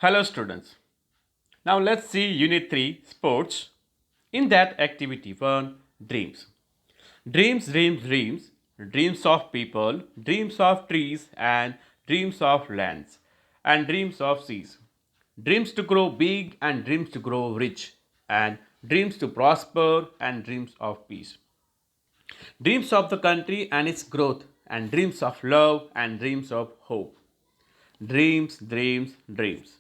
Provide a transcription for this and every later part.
Hello students. Now let's see Unit 3 Sports. In that activity 1 Dreams. Dreams, dreams, dreams. Dreams of people, dreams of trees and dreams of lands and dreams of seas. Dreams to grow big and dreams to grow rich and dreams to prosper and dreams of peace. Dreams of the country and its growth and dreams of love and dreams of hope. Dreams, dreams, dreams.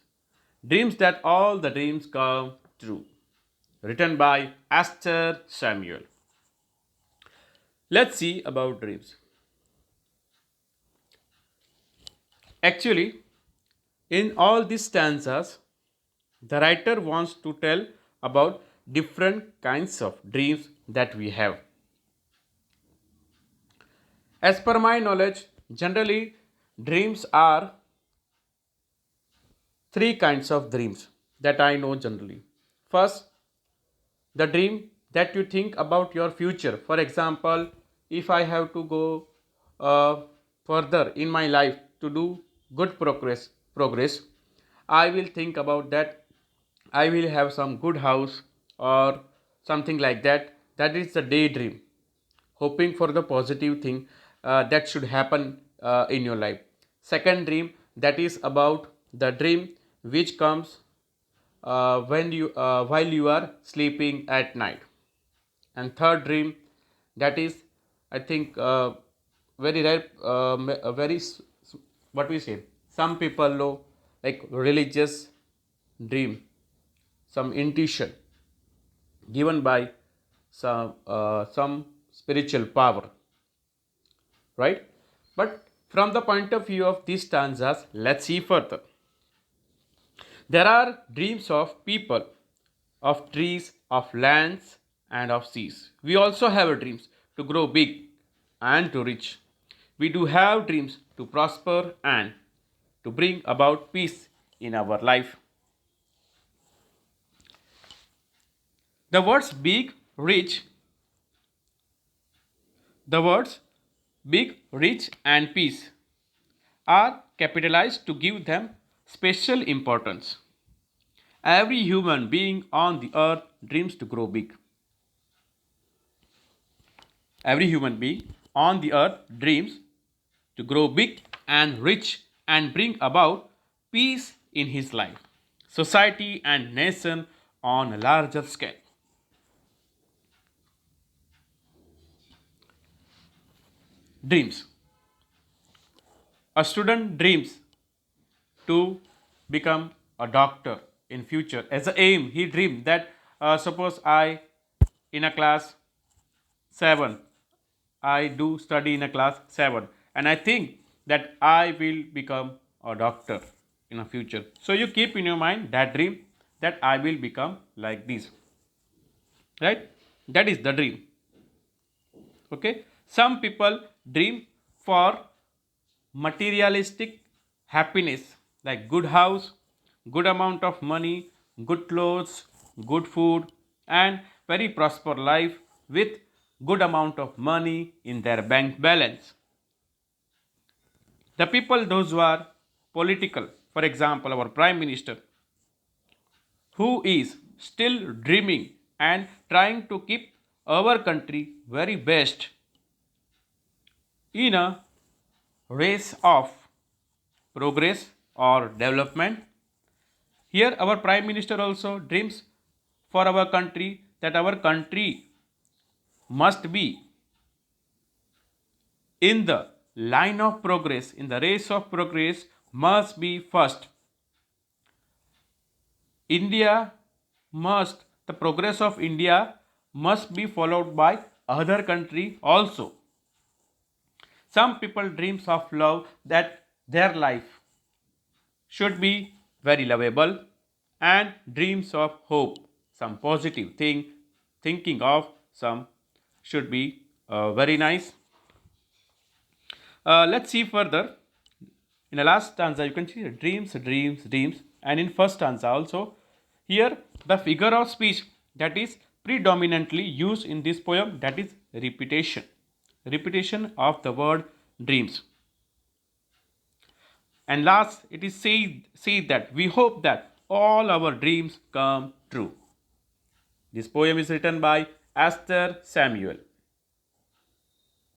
Dreams that all the dreams come true. Written by Esther Samuel. Let's see about dreams. Actually, in all these stanzas, the writer wants to tell about different kinds of dreams that we have. As per my knowledge, generally dreams are three kinds of dreams that I know generally. First, the dream that you think about your future. For example, if I have to go further in my life to do good progress, I will think about that. I will have some good house or something like that. That is the daydream, hoping for the positive thing that should happen in your life. Second dream, that is about the dream which comes when you while you are sleeping at night. And third dream, that is, I think, very rare, what we say, some people know, like religious dream, some intuition given by some spiritual power, right? But from the point of view of these stanzas, let's see further. There are dreams of people, of trees, of lands, and of seas. We also have dreams to grow big and to rich. We do have dreams to prosper and to bring about peace in our life. The words big, rich, the words big, rich, and peace are capitalized to give them special importance. Every human being on the earth dreams to grow big. Every human being on the earth dreams to grow big and rich and bring about peace in his life, society, and nation on a larger scale. Dreams. A student dreams to become a doctor in future. As a aim, he dreamed that suppose I in a class 7, I do study in a class 7, and I think that I will become a doctor in a future. So you keep in your mind that dream, that I will become like this, right? That is the dream. Okay, some people dream for materialistic happiness, like good house, good amount of money, good clothes, good food, and very prosper life with good amount of money in their bank balance. The people those who are political, for example our prime minister, who is still dreaming and trying to keep our country very best in a race of progress or development. Here, our Prime Minister also dreams for our country, that our country must be in the line of progress, in the race of progress, must be first. The progress of India must be followed by other country also. Some people dreams of love, that their life should be very lovable, and dreams of hope, some positive thing, thinking of some should be very nice. Let's see further. In the last stanza, you can see dreams, dreams, dreams, and in first stanza also, here the figure of speech that is predominantly used in this poem, that is repetition. Repetition of the word dreams. And last, it is said that we hope that all our dreams come true. This poem is written by Esther Samuel.